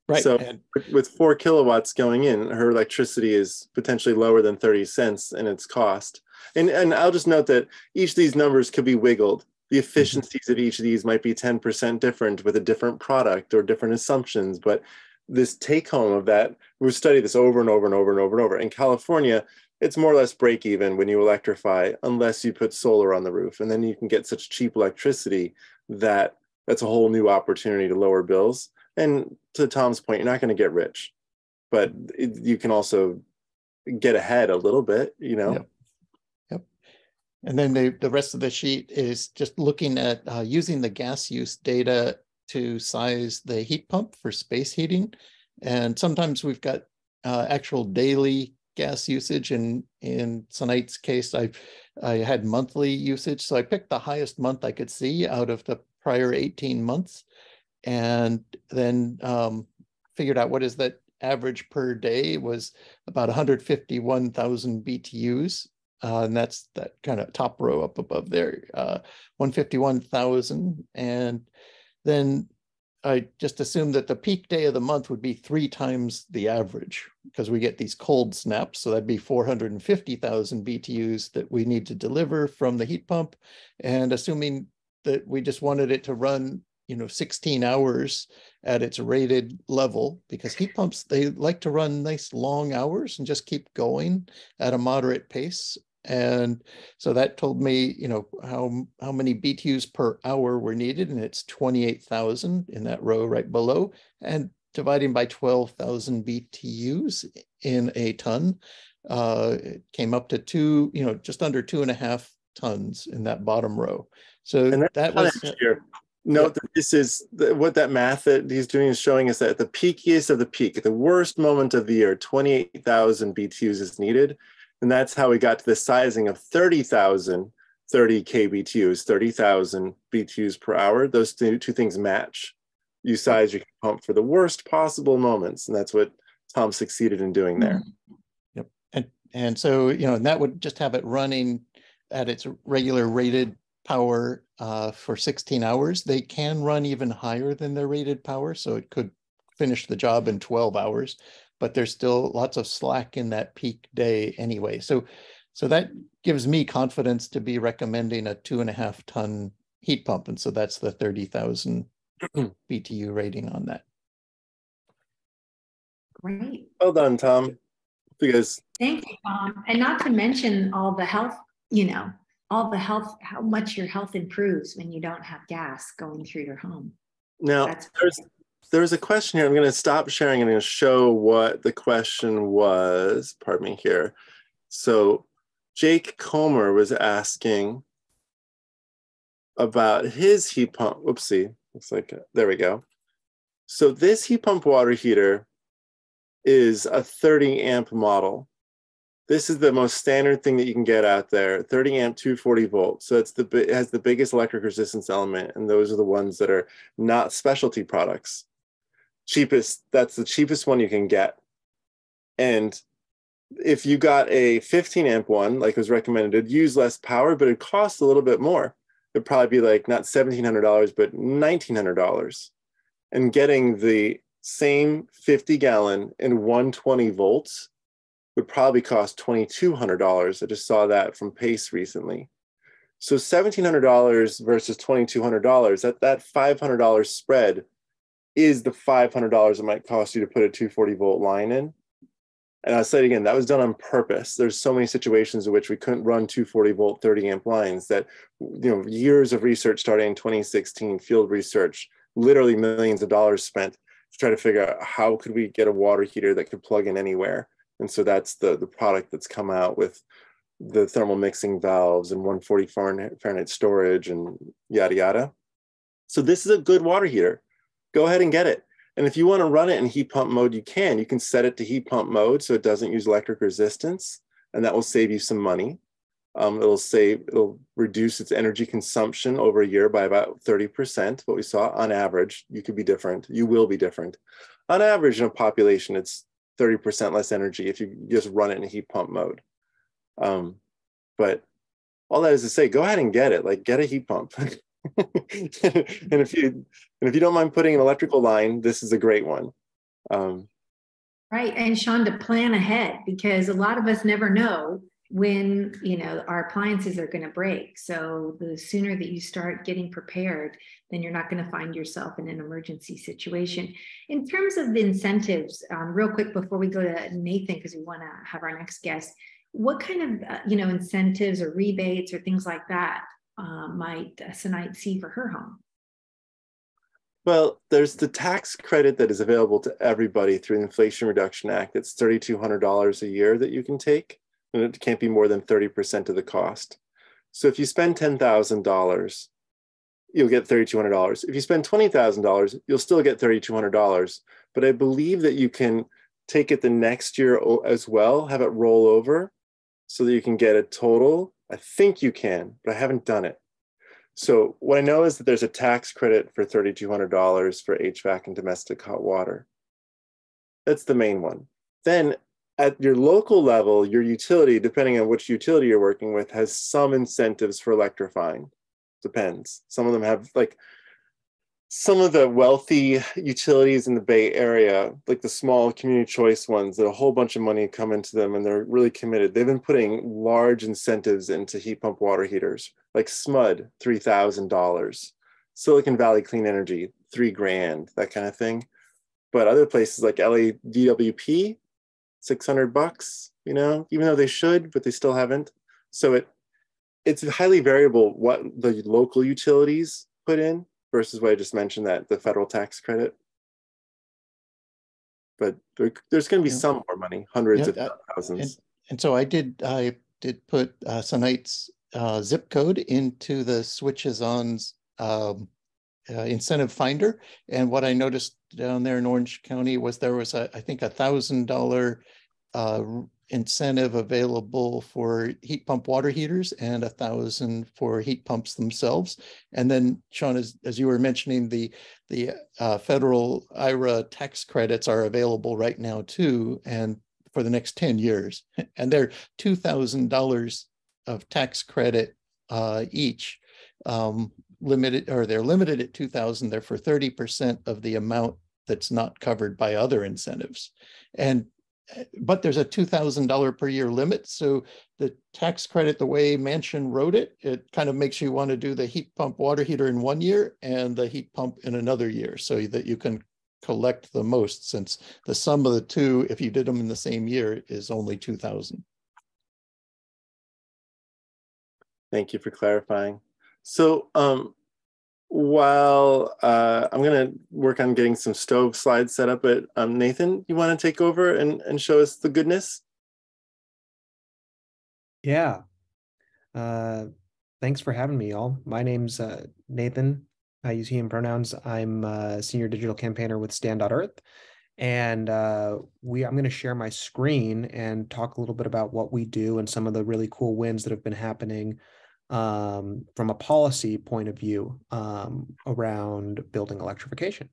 Right. So and with 4 kilowatts going in, her electricity is potentially lower than 30 cents in its cost. And I'll just note that each of these numbers could be wiggled. The efficiencies of each of these might be 10% different with a different product or different assumptions. But this take home of that, we've studied this over and over and over and over and over. In California, it's more or less break even when you electrify, unless you put solar on the roof. And then you can get such cheap electricity that that's a whole new opportunity to lower bills. And to Tom's point, you're not going to get rich, but you can also get ahead a little bit, you know? Yep. Yep. And then the rest of the sheet is just looking at using the gas use data to size the heat pump for space heating. And sometimes we've got actual daily gas usage. And in tonight's case, I had monthly usage. So I picked the highest month I could see out of the prior 18 months. And then figured out what is that average per day was about 151,000 BTUs. And that's that kind of top row up above there, 151,000. And then I just assumed that the peak day of the month would be 3 times the average, because we get these cold snaps. So that'd be 450,000 BTUs that we need to deliver from the heat pump. And assuming that we just wanted it to run 16 hours at its rated level, because heat pumps, they like to run nice long hours and just keep going at a moderate pace. And so that told me, how many BTUs per hour were needed, and it's 28,000 in that row right below, and dividing by 12,000 BTUs in a ton, it came up to just under 2.5 tons in that bottom row. So that was here. Note that this is what that math that he's doing is showing us that at the peakiest of the peak, at the worst moment of the year, 28,000 BTUs is needed. And that's how we got to the sizing of 30,000, 30 kBTUs, 30,000 BTUs per hour. Those two things match. You size your pump for the worst possible moments. And that's what Tom succeeded in doing there. Yep. And so, and that would just have it running at its regular rated power for 16 hours. They can run even higher than their rated power, so it could finish the job in 12 hours, but there's still lots of slack in that peak day anyway. So that gives me confidence to be recommending a 2.5 ton heat pump. And so that's the 30,000 BTU rating on that. Great. Well done, Tom. Because thank you, Tom. And not to mention all the health, all the health, how much your health improves when you don't have gas going through your home. Now, there's a question here. I'm going to stop sharing and I'm going to show what the question was. Pardon me here. So Jake Comer was asking about his heat pump. Oopsie, looks like, there we go. So this heat pump water heater is a 30 amp model. This is the most standard thing that you can get out there, 30 amp, 240 volts. So it has the biggest electric resistance element, and those are the ones that are not specialty products. Cheapest, that's the cheapest one you can get. And if you got a 15 amp one, like was recommended, it'd use less power, but it costs a little bit more. It'd probably be like not $1,700, but $1,900. And getting the same 50 gallon and 120 volts would probably cost $2,200. I just saw that from Pace recently. So $1,700 versus $2,200, that $500 spread is the $500 it might cost you to put a 240 volt line in. And I'll say it again, that was done on purpose. There's so many situations in which we couldn't run 240 volt 30 amp lines that, years of research starting in 2016, field research, literally millions of dollars spent to try to figure out how could we get a water heater that could plug in anywhere. And so that's the product that's come out with the thermal mixing valves and 140 Fahrenheit storage and yada, yada. So this is a good water heater. Go ahead and get it. And if you want to run it in heat pump mode, you can. You can set it to heat pump mode so it doesn't use electric resistance, and that will save you some money. It'll reduce its energy consumption over a year by about 30%. What we saw on average, you could be different. You will be different. On average in a population, it's 30% less energy if you just run it in heat pump mode. But all that is to say, go ahead and get it. Like, get a heat pump. and if you don't mind putting an electrical line, this is a great one. Right, and Sean, to plan ahead, because a lot of us never know when our appliances are going to break. So the sooner that you start getting prepared, then you're not going to find yourself in an emergency situation. In terms of the incentives, real quick before we go to Nathan, because we want to have our next guest, what kind of incentives or rebates or things like that might Sonite see for her home? Well, there's the tax credit that is available to everybody through the Inflation Reduction Act. It's $3,200 a year that you can take, and it can't be more than 30% of the cost. So if you spend $10,000, you'll get $3,200. If you spend $20,000, you'll still get $3,200. But I believe that you can take it the next year as well, have it roll over so that you can get a total. I think you can, but I haven't done it. So what I know is that there's a tax credit for $3,200 for HVAC and domestic hot water. That's the main one. Then at your local level, your utility, depending on which utility you're working with, has some incentives for electrifying. Depends. Some of them have, like, some of the wealthy utilities in the Bay Area, like the small community choice ones, that a whole bunch of money come into them and they're really committed. They've been putting large incentives into heat pump water heaters, like SMUD, $3,000, Silicon Valley Clean Energy, $3,000, that kind of thing. But other places like LA DWP, $600, even though they should, but they still haven't. So it's highly variable what the local utilities put in versus what I just mentioned, that the federal tax credit. But there's going to be some more money, hundreds of thousands. And so I did put Sonite's zip code into the Switches On's incentive finder. And what I noticed down there in Orange County was there was I think $1,000 incentive available for heat pump water heaters and $1,000 for heat pumps themselves. And then, Sean, as you were mentioning, the federal IRA tax credits are available right now too, and for the next 10 years. And they're $2,000 of tax credit each. Limited, or they're limited at $2,000. They're for 30% of the amount that's not covered by other incentives. But there's a $2,000 per year limit. So the tax credit, the way Manchin wrote it, it kind of makes you want to do the heat pump water heater in 1 year and the heat pump in another year, so that you can collect the most, since the sum of the two, if you did them in the same year, is only $2,000. Thank you for clarifying. So while I'm going to work on getting some stove slides set up, but Nathan, you want to take over and show us the goodness? Yeah. Thanks for having me, all. My name's Nathan. I use he him pronouns. I'm a senior digital campaigner with Stand.Earth. And I'm going to share my screen and talk a little bit about what we do and some of the really cool wins that have been happening from a policy point of view around building electrification.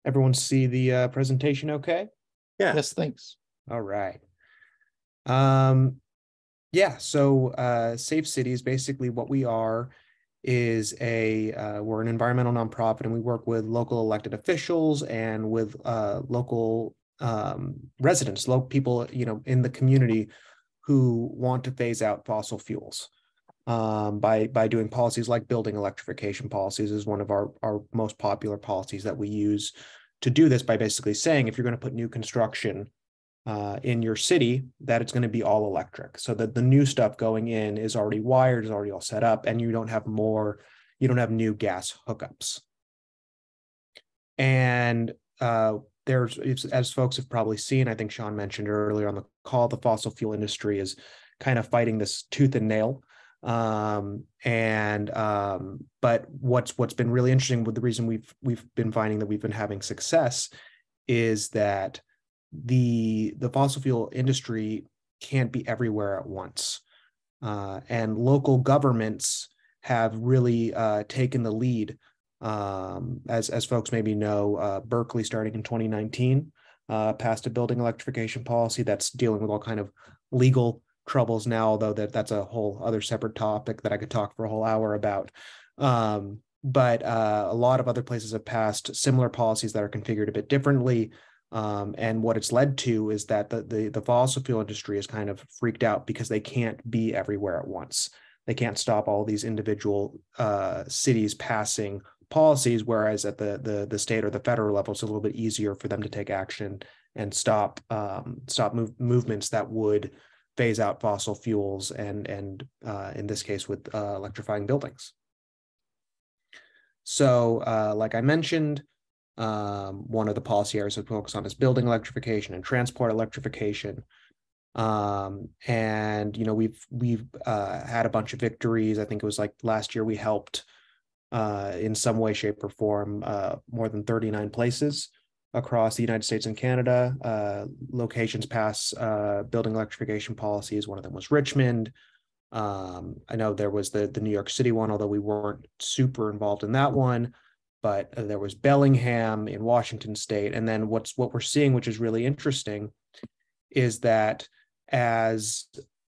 Everyone see the presentation okay? Yeah. Yes, thanks. All right. Yeah, so Safe Cities, basically what we are is we're an environmental nonprofit, and we work with local elected officials and with local residents, local people, in the community who want to phase out fossil fuels. By doing policies like building electrification policies is one of our most popular policies that we use to do this, by basically saying, if you're going to put new construction in your city, that it's going to be all electric, so that the new stuff going in is already wired, is already all set up, and you don't have new gas hookups. And as folks have probably seen, I think Sean mentioned earlier on the call, the fossil fuel industry is kind of fighting this tooth and nail. But what's been really interesting, with the reason we've been finding that we've been having success, is that the fossil fuel industry can't be everywhere at once. And local governments have really taken the lead. As folks maybe know, Berkeley, starting in 2019, passed a building electrification policy that's dealing with all kind of legal troubles now, although that's a whole other separate topic that I could talk for a whole hour about. But a lot of other places have passed similar policies that are configured a bit differently. And what it's led to is that the fossil fuel industry is kind of freaked out because they can't be everywhere at once. They can't stop all these individual cities passing policies, whereas at the state or the federal level, it's a little bit easier for them to take action and stop movements that would phase out fossil fuels, and in this case with electrifying buildings. So like I mentioned, one of the policy areas we focus on is building electrification and transport electrification. And we've had a bunch of victories. I think it was like last year we helped in some way, shape, or form more than 39 places across the United States and Canada. Locations pass building electrification policies. One of them was Richmond. I know there was the New York City one, although we weren't super involved in that one. But there was Bellingham in Washington State. And then what we're seeing, which is really interesting, is that as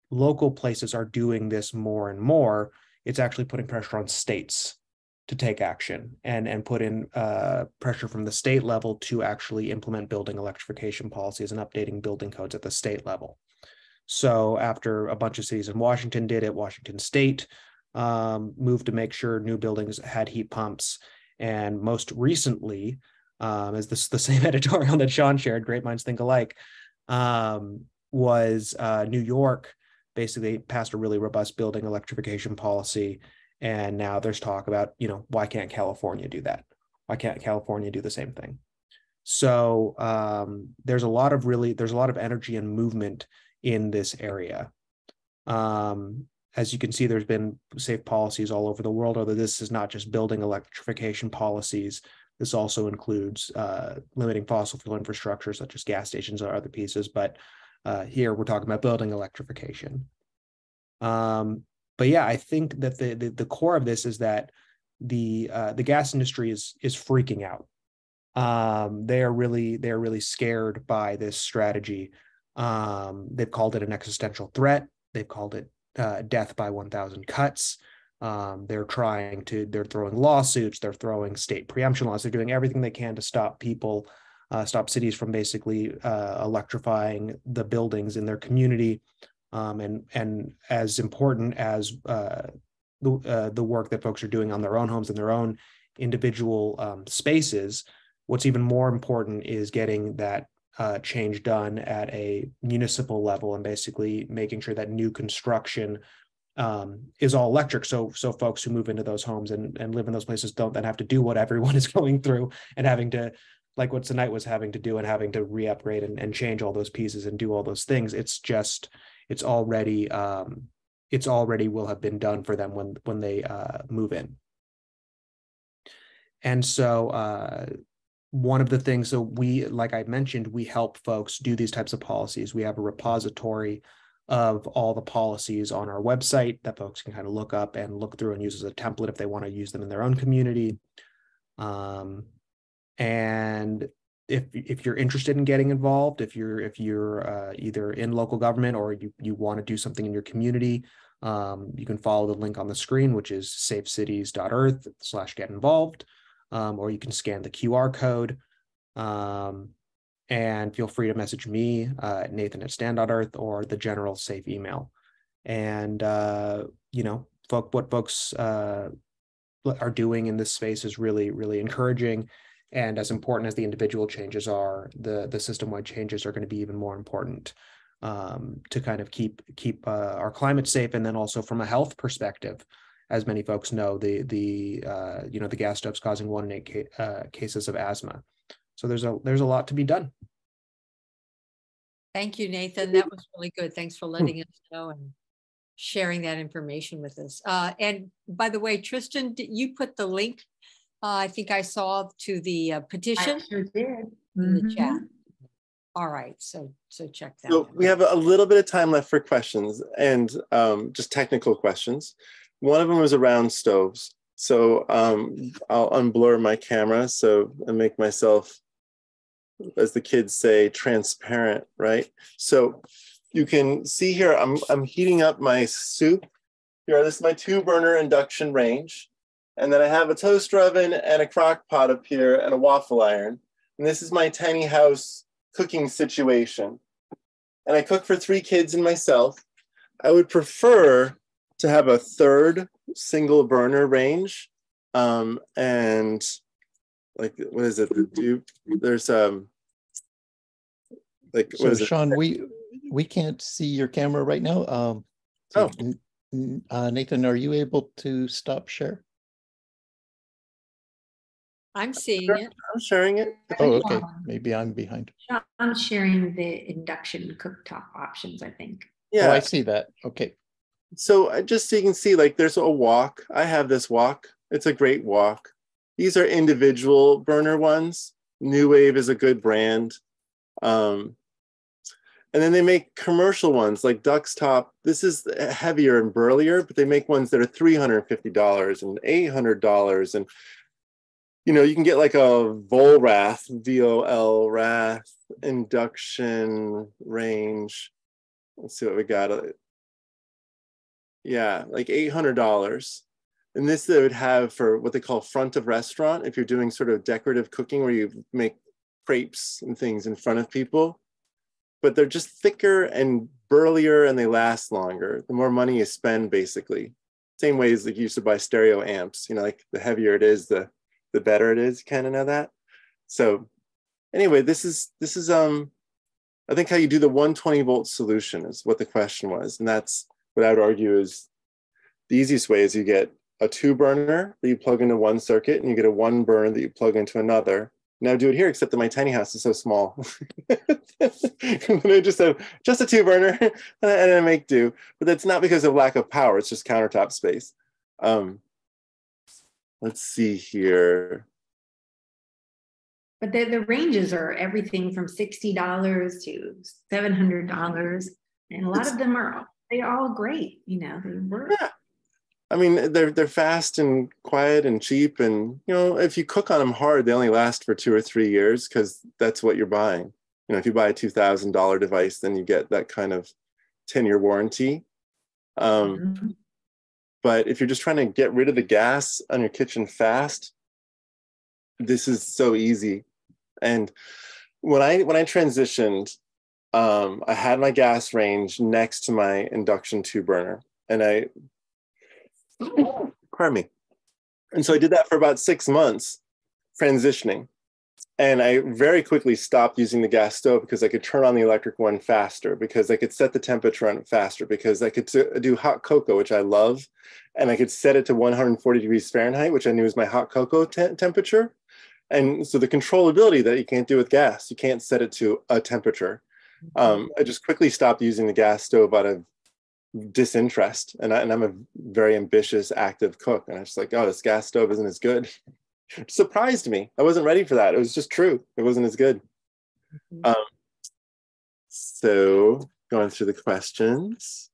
local places are doing this more and more, it's actually putting pressure on states to take action and put in pressure from the state level to actually implement building electrification policies and updating building codes at the state level. So after a bunch of cities in Washington did it, Washington State moved to make sure new buildings had heat pumps. And most recently, as this the same editorial that Sean shared, Great Minds Think Alike, was New York basically passed a really robust building electrification policy. And now there's talk about, why can't California do that? Why can't California do the same thing? So there's a lot of energy and movement in this area. As you can see, there's been safe policies all over the world, although this is not just building electrification policies. This also includes limiting fossil fuel infrastructure, such as gas stations or other pieces. But here we're talking about building electrification. But yeah, I think that the core of this is that the gas industry is freaking out. They're really scared by this strategy. They've called it an existential threat. They've called it death by 1,000 cuts. They're throwing lawsuits. They're throwing state preemption laws. They're doing everything they can to stop cities from basically electrifying the buildings in their community. And as important as the work that folks are doing on their own homes and their own individual spaces, What's even more important is getting that change done at a municipal level and basically making sure that new construction is all electric. So folks who move into those homes and live in those places don't then have to do what everyone is going through and having to, like what Tonight was having to do, and having to re-upgrade and change all those pieces and do all those things. It's already will have been done for them when they move in. And so one of the things, so we, like I mentioned, we help folks do these types of policies. We have a repository of all the policies on our website that folks can kind of look up and look through and use as a template if they want to use them in their own community. And if you're interested in getting involved, if you're either in local government or you want to do something in your community, you can follow the link on the screen, which is safecities.earth/get-involved, or you can scan the QR code. And feel free to message me, Nathan@stand.earth, or the general safe email. And what folks are doing in this space is really, really encouraging. And as important as the individual changes are, the system-wide changes are going to be even more important to kind of keep our climate safe. And then also from a health perspective, as many folks know, the gas stoves causing 1 in 8 cases of asthma. So there's a lot to be done. Thank you, Nathan. That was really good. Thanks for letting us know and sharing that information with us. And by the way, Tristan, did you put the link? I think I saw to the petition. I sure did. In the chat. All right, so check that So out. we have a little bit of time left for questions and just technical questions. One of them is around stoves. So I'll unblur my camera and make myself, as the kids say, transparent, right? So you can see here, I'm heating up my soup. Here, this is my 2-burner induction range. And then I have a toaster oven and a crock pot up here and a waffle iron. And this is my tiny house cooking situation. And I cook for 3 kids and myself. I would prefer to have a 3rd single burner range. And like, what is it? There's like, so Sean, we can't see your camera right now. Nathan, are you able to stop share? I'm seeing it. I'm sharing it. Oh, okay. Maybe I'm behind. I'm sharing the induction cooktop options, I think. Yeah, oh, I see that. Okay. So just so you can see, like, there's a wok. I have this wok. It's a great wok. These are individual burner ones. New Wave is a good brand. And then they make commercial ones like Duck's Top. This is heavier and burlier, but they make ones that are $350 and $800. And, you can get like a Volrath, VOL induction range. Let's see what we got. Yeah, like $800. And this they would have for what they call front of restaurant, if you're doing sort of decorative cooking where you make crepes and things in front of people. But they're just thicker and burlier and they last longer. The more money you spend, basically. Same way as like you used to buy stereo amps, like the heavier it is, the better it is, kind of know that. So anyway, this is I think how you do the 120 volt solution is what the question was. And that's what I would argue is the easiest way is you get a 2-burner that you plug into one circuit and you get a 1-burner that you plug into another. Now do it here, except that my tiny house is so small. I just have just a 2-burner and I make do, but that's not because of lack of power. It's just countertop space. Let's see here. But the ranges are everything from $60 to $700. And a lot of them they're all great. They work. Yeah. I mean, they're fast and quiet and cheap. And, if you cook on them hard, they only last for 2 or 3 years because that's what you're buying. If you buy a $2,000 device, then you get that kind of 10-year warranty. But if you're just trying to get rid of the gas on your kitchen fast, this is so easy. And when I transitioned, I had my gas range next to my induction 2-burner, and pardon me. And so I did that for about 6 months, transitioning. And I very quickly stopped using the gas stove because I could turn on the electric one faster, because I could set the temperature on it faster, because I could do hot cocoa, which I love. And I could set it to 140 degrees Fahrenheit, which I knew was my hot cocoa temperature. And so the controllability that you can't do with gas, you can't set it to a temperature. I just quickly stopped using the gas stove out of disinterest. And I'm a very ambitious, active cook. And I was just like, oh, this gas stove isn't as good. It surprised me. I wasn't ready for that. It was just true. It wasn't as good. So going through the questions.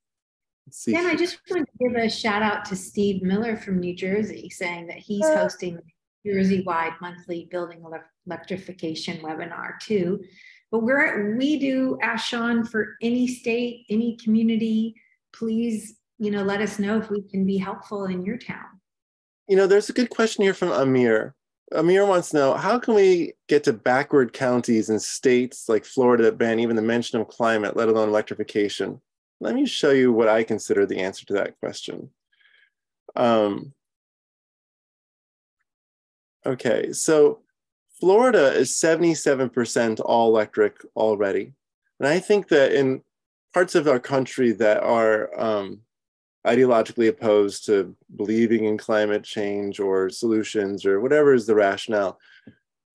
Let's see. And I just want to give a shout out to Steve Miller from New Jersey, saying that he's hosting Jersey-wide monthly building electrification webinar too. But we do ask Sean for any state, any community, please, let us know if we can be helpful in your town. There's a good question here from Amir. Amir wants to know, how can we get to backward counties and states like Florida that ban even the mention of climate, let alone electrification? Let me show you what I consider the answer to that question. Okay, so Florida is 77% all electric already. And I think that in parts of our country that are ideologically opposed to believing in climate change or solutions or whatever is the rationale,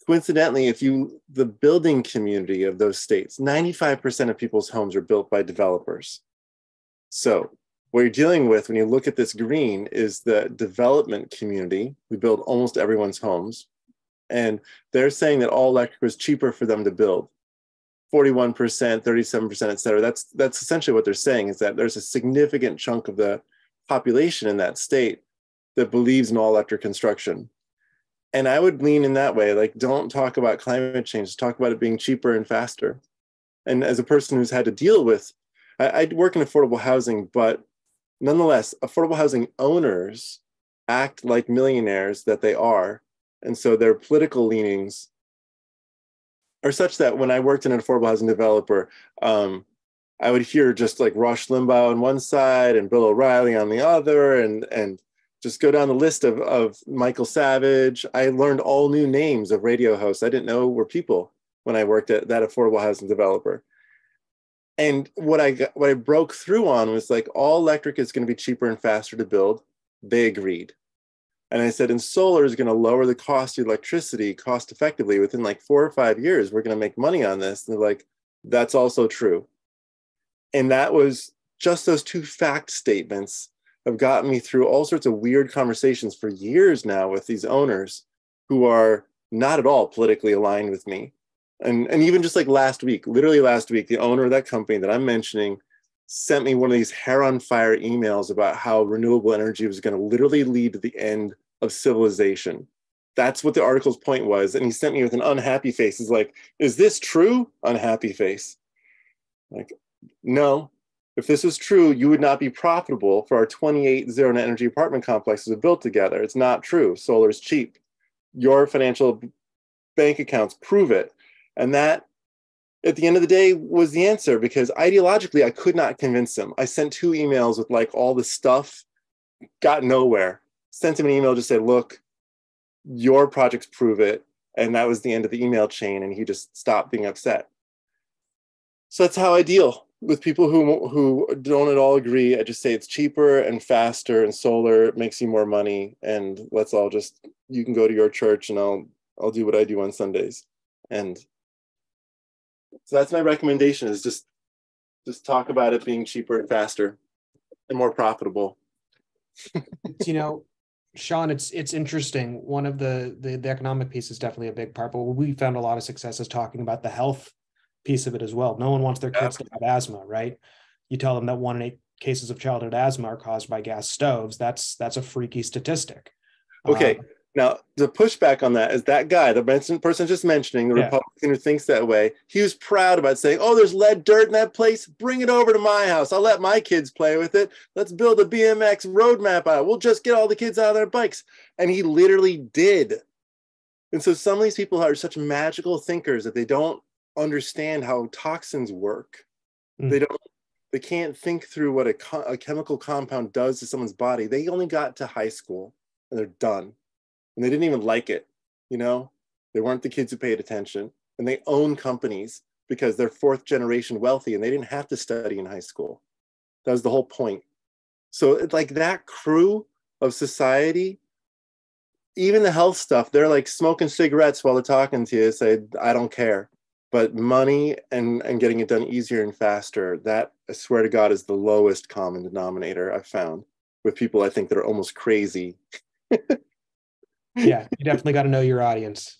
coincidentally, the building community of those states, 95% of people's homes are built by developers. So what you're dealing with when you look at this green is the development community. We build almost everyone's homes. And they're saying that all electric was cheaper for them to build. 41%, 37%, et cetera. That's essentially what they're saying, is that there's a significant chunk of the population in that state that believes in all electric construction. And I would lean in that way, like, don't talk about climate change, talk about it being cheaper and faster. And as a person who's had to deal with, I work in affordable housing, but nonetheless, affordable housing owners act like millionaires that they are. And so their political leanings are such that when I worked in an affordable housing developer, I would hear just like Rush Limbaugh on one side and Bill O'Reilly on the other, and just go down the list of Michael Savage. I learned all new names of radio hosts I didn't know were people when I worked at that affordable housing developer. And what I broke through on was like, all electric is going to be cheaper and faster to build. They agreed. And I said, and solar is going to lower the cost of electricity cost effectively within like 4 or 5 years. We're going to make money on this. And they're like, that's also true. And that was just those two fact statements have gotten me through all sorts of weird conversations for years now with these owners who are not at all politically aligned with me. And even just like literally last week, the owner of that company that I'm mentioning sent me one of these hair on fire emails about how renewable energy was going to literally lead to the end of civilization. That's what the article's point was. And he sent me with an unhappy face. He's like, is this true? Unhappy face. Like, no, if this was true, you would not be profitable for our 28 zero net energy apartment complexes we built together. It's not true. Solar is cheap. Your financial bank accounts prove it. And that, at the end of the day, was the answer, because ideologically, I could not convince him. I sent 2 emails with like all the stuff, got nowhere. Sent him an email, just said, look, your projects prove it. And that was the end of the email chain. And he just stopped being upset. So that's how I deal with people who don't at all agree. I just say it's cheaper and faster and solar makes you more money. And let's all just, you can go to your church and I'll do what I do on Sundays. And so that's my recommendation, is just talk about it being cheaper and faster and more profitable. Sean, it's interesting. One of the economic piece is definitely a big part, but we found a lot of success is talking about the health piece of it as well. No one wants their kids to have asthma, right? You tell them that 1 in 8 cases of childhood asthma are caused by gas stoves. That's a freaky statistic. Okay. Now, the pushback on that is that guy, the person just mentioning, the Republican who thinks that way, he was proud about saying, oh, there's lead dirt in that place. Bring it over to my house. I'll let my kids play with it. Let's build a BMX roadmap out. We'll just get all the kids out of their bikes. And he literally did. And so some of these people are such magical thinkers that they don't understand how toxins work. They can't think through what a chemical compound does to someone's body. They only got to high school and they're done. And they didn't even like it, They They weren't the kids who paid attention, and they own companies because they're fourth generation wealthy and they didn't have to study in high school. That was the whole point. So it's like that crew of society, even the health stuff, they're like smoking cigarettes while they're talking to you, say, I don't care. But money and getting it done easier and faster, that, I swear to God, is the lowest common denominator I've found with people I think that are almost crazy. Yeah, you definitely got to know your audience.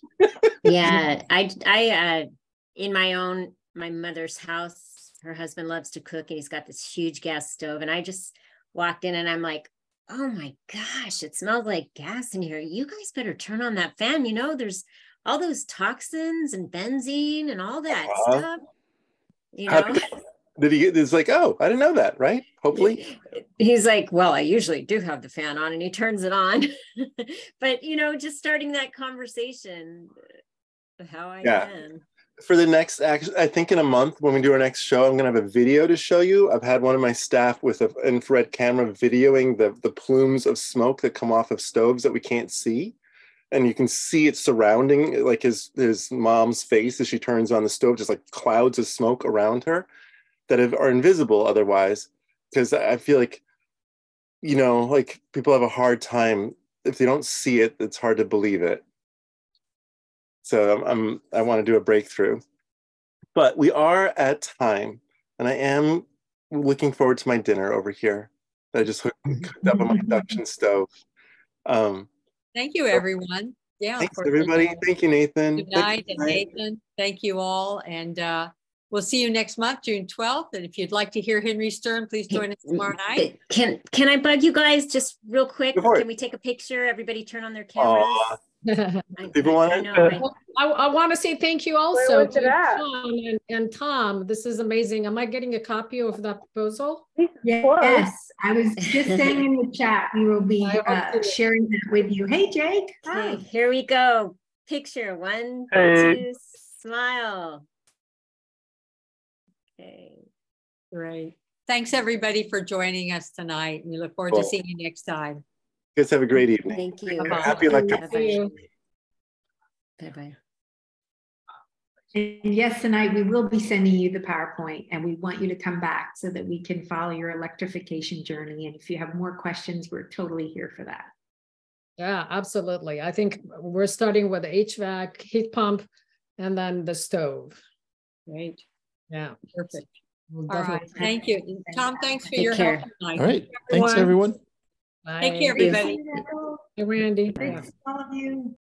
Yeah, I in my mother's house, her husband loves to cook and he's got this huge gas stove, and I just walked in and I'm like, oh my gosh, it smells like gas in here. You guys better turn on that fan. You know, there's all those toxins and benzene and all that stuff. You know, did he? It's like, oh, I didn't know that, right? Hopefully. He's like, well, I usually do have the fan on, and he turns it on. But you know, just starting that conversation, how I can. For the next, I think in a month when we do our next show, I'm going to have a video to show you. I've had one of my staff with an infrared camera videoing the plumes of smoke that come off of stoves that we can't see. And you can see it surrounding like his mom's face as she turns on the stove, just like clouds of smoke around her that are invisible otherwise. Because I feel like, you know, like people have a hard time, if they don't see it, it's hard to believe it. So I want to do a breakthrough, but we are at time, and I am looking forward to my dinner over here that I just cooked up on my induction stove. Thank you, everyone. Yeah, thanks everybody. Thank you, Nathan. Good night, and Nathan. Thank you all, and we'll see you next month, June 12th. And if you'd like to hear Henry Stern, please join us tomorrow night. Can I bug you guys just real quick? Can we take a picture? Everybody turn on their cameras. People want to. I want to say thank you also to Sean and Tom. This is amazing. Am I getting a copy of that proposal? Yes, I was just saying in the chat, we will be sharing that with you. Hey, Jake. Hi. Okay, here we go. Picture 1, 2, smile. Okay. Great. Thanks everybody for joining us tonight. We look forward to seeing you next time. You guys have a great evening. Thank you. Happy Electrify. Bye-bye. And yes, tonight we will be sending you the PowerPoint, and we want you to come back so that we can follow your electrification journey. And if you have more questions, we're totally here for that. Yeah, absolutely. I think we're starting with the HVAC, heat pump, and then the stove. Great. Yeah. Perfect. All right. Thank you. Tom, thanks for your help tonight. All right. Thanks, everyone. Take care, everybody. Hey, Randy. Thanks, all of you.